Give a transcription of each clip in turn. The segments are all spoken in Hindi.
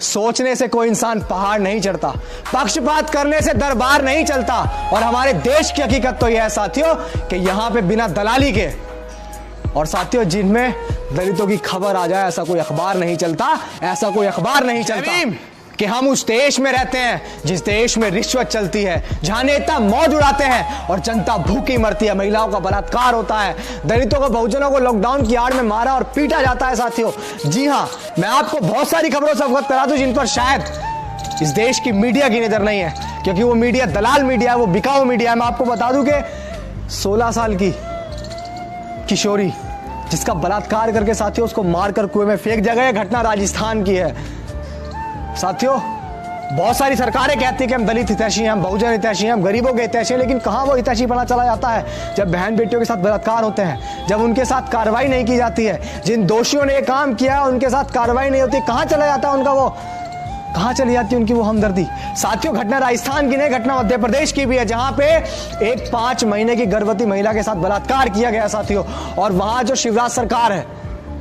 सोचने से कोई इंसान पहाड़ नहीं चढ़ता, पक्षपात करने से दरबार नहीं चलता। और हमारे देश की हकीकत तो यह है साथियों कि यहां पे बिना दलाली के और साथियों जिनमें दलितों की खबर आ जाए ऐसा कोई अखबार नहीं चलता, ऐसा कोई अखबार नहीं चलता कि हम उस देश में रहते हैं जिस देश में रिश्वत चलती है, जहां नेता मौज उड़ाते हैं और जनता भूखी मरती है, महिलाओं का बलात्कार होता है, दलितों को बहुजनों को लॉकडाउन की आड़ में मारा और पीटा जाता है साथियों। जी हां, मैं आपको बहुत सारी खबरों से अवगत करा दूं जिन पर शायद इस देश की मीडिया की नजर नहीं है, क्योंकि वो मीडिया दलाल मीडिया है, वो बिकाऊ मीडिया है। मैं आपको बता दूं कि 16 साल की किशोरी जिसका बलात्कार करके साथियों उसको मारकर कुएं में फेंक दिया गया, यह घटना राजस्थान की है साथियों। बहुत सारी सरकारें कहती हैं कि हम दलित हितैषी हैं, हम बहुजन हितैषी हैं, हम गरीबों के हितैषी हैं, लेकिन कहां वो हितैषी पना चला जाता है जब बहन बेटियों के साथ बलात्कार होते हैं, जब उनके साथ कार्रवाई नहीं की जाती है, जिन दोषियों ने ये काम किया है उनके साथ कार्रवाई नहीं होती। कहां चला जाता है उनका वो, कहां चली जाती है उनकी वो हमदर्दी। साथियों घटना राजस्थान की नहीं, घटना मध्य प्रदेश की भी है, जहां पे एक 5 महीने की गर्भवती महिला के साथ बलात्कार किया गया साथियों। और वहां जो शिवराज सरकार है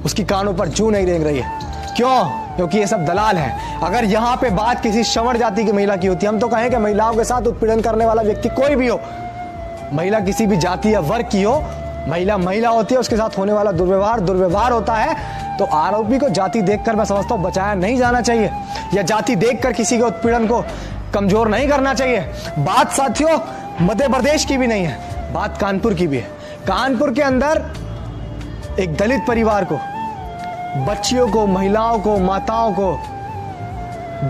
उसकी कानों पर जू नहीं रेंग रही है। क्यों? क्योंकि ये सब दलाल है। अगर यहाँ पे बात किसी श्रवण जाति की महिला की होती, हम तो कहें कि महिलाओं के साथ उत्पीड़न करने वाला व्यक्ति कोई भी हो, महिला किसी भी जाति या वर्ग की हो, महिला महिला होती है, उसके साथ होने वाला दुर्व्यवहार होता है, तो आरोपी को जाति देखकर मैं समझता हूँ बचाया नहीं जाना चाहिए, या जाति देखकर किसी के उत्पीड़न को कमजोर नहीं करना चाहिए। बात साथियों मध्य प्रदेश की भी नहीं है, बात कानपुर की भी है। कानपुर के अंदर एक दलित परिवार को, बच्चियों को, महिलाओं को, माताओं को,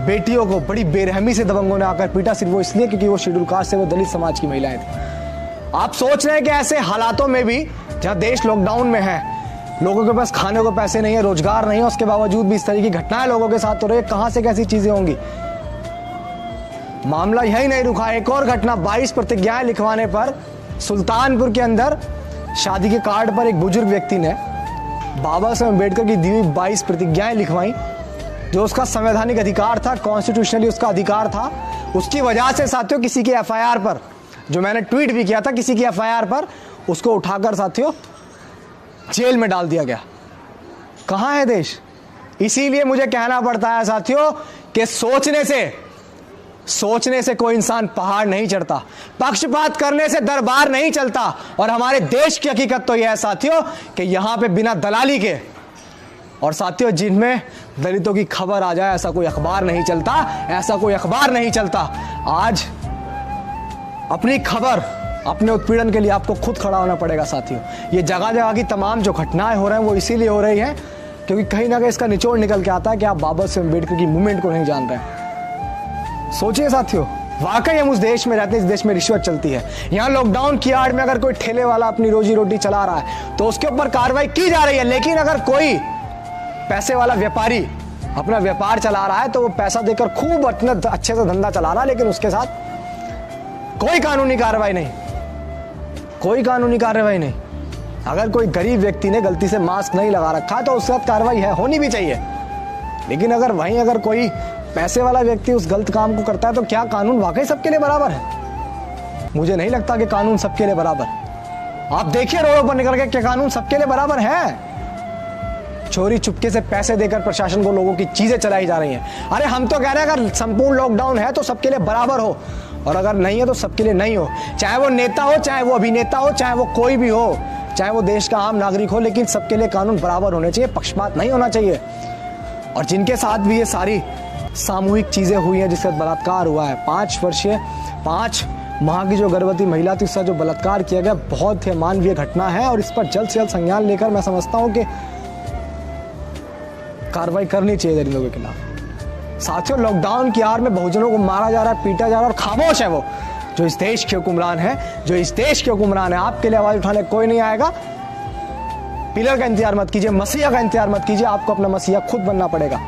बेटियों को बड़ी बेरहमी से दबंगों ने आकर पीटा, सिर्फ वो इसलिए क्योंकि वो शेड्यूल कास्ट से, वो दलित समाज की महिलाएं थी। आप सोच रहे हैं कि ऐसे हालातों में भी जहां देश लॉकडाउन में है, लोगों के पास खाने को पैसे नहीं है, रोजगार नहीं है, उसके बावजूद भी इस तरह की घटनाएं लोगों के साथ हो रही है, कहां से कैसी चीजें होंगी। मामला यही नहीं रुका, एक और घटना, 22 प्रतिज्ञाएं लिखवाने पर सुल्तानपुर के अंदर शादी के कार्ड पर एक बुजुर्ग व्यक्ति ने बाबा साहब अम्बेडकर की दी हुई 22 प्रतिज्ञाएं लिखवाई, जो उसका संवैधानिक अधिकार था, कॉन्स्टिट्यूशनली उसका अधिकार था। उसकी वजह से साथियों किसी के एफआईआर पर, जो मैंने ट्वीट भी किया था, किसी की एफआईआर पर उसको उठाकर साथियों जेल में डाल दिया गया। कहां है देश? इसीलिए मुझे कहना पड़ता है साथियों कि सोचने से कोई इंसान पहाड़ नहीं चढ़ता, पक्षपात करने से दरबार नहीं चलता। और हमारे देश की हकीकत तो यह है साथियों कि यहां पे बिना दलाली के और साथियों जिनमें दलितों की खबर आ जाए ऐसा कोई अखबार नहीं चलता, ऐसा कोई अखबार नहीं चलता। आज अपनी खबर, अपने उत्पीड़न के लिए आपको खुद खड़ा होना पड़ेगा साथियों। ये जगह जगह की तमाम जो घटनाएं हो रहे हैं वो इसीलिए हो रही हैं क्योंकि कहीं ना कहीं इसका निचोड़ निकल के आता है कि आप बाबा साहब अम्बेडकर की मूवमेंट को नहीं जान रहे हैं। सोचिए साथियों, वाकई हम उस देश में रहते हैं, इस देश में रिश्वत चलती है। यहाँ लॉकडाउन की आड़ में अगर कोई ठेले वाला अपनी रोजी रोटी चला रहा है तो उसके ऊपर कार्रवाई की जा रही है, लेकिन अगर कोई पैसे वाला व्यापारी अपना व्यापार चला रहा है तो वो पैसा देकर खूब अपना अच्छे से धंधा चला रहा है, लेकिन उसके साथ कोई कानूनी कार्रवाई नहीं, कोई कानूनी कार्रवाई नहीं। अगर कोई गरीब व्यक्ति ने गलती से मास्क नहीं लगा रखा है तो उसके साथ कार्रवाई है, होनी भी चाहिए। लेकिन अगर कोई पैसे वाला व्यक्ति उस गलत काम को करता है तो क्या कानून वाकई सबके लिए बराबर है? मुझे नहीं लगता कि कानून सबके लिए बराबर। आप देखिए रोडों पर निकल के क्या कानून सबके लिए बराबर है? चोरी चुपके से पैसे देकर प्रशासन को लोगों की चीजें चलाई जा रही हैं। अरे हम तो कह रहे हैं अगर संपूर्ण लॉकडाउन है तो सबके लिए बराबर हो, और अगर नहीं है तो सबके लिए नहीं हो। चाहे वो नेता हो, चाहे वो अभिनेता हो, चाहे वो कोई भी हो, चाहे वो देश का आम नागरिक हो, लेकिन सबके लिए कानून बराबर होने चाहिए, पक्षपात नहीं होना चाहिए। और जिनके साथ भी ये सारी सामूहिक चीजें हुई हैं, जिसका बलात्कार हुआ है, 5 माह की जो गर्भवती महिला थी उसका जो बलात्कार किया गया, बहुत ही अमानवीय घटना है। और इस पर जल्द से जल्द संज्ञान लेकर मैं समझता हूं कि कार्रवाई करनी चाहिए इन लोगों के खिलाफ। साथियों लॉकडाउन की आड़ में बहुजनों को मारा जा रहा है, पीटा जा रहा है, और खामोश है वो जो इस देश के हुक्मरान है, जो इस देश के हुक्मरान है। आपके लिए आवाज उठाने कोई नहीं आएगा। पिलर का इंतजार मत कीजिए, मसीहा का इंतजार मत कीजिए, आपको अपना मसीहा खुद बनना पड़ेगा।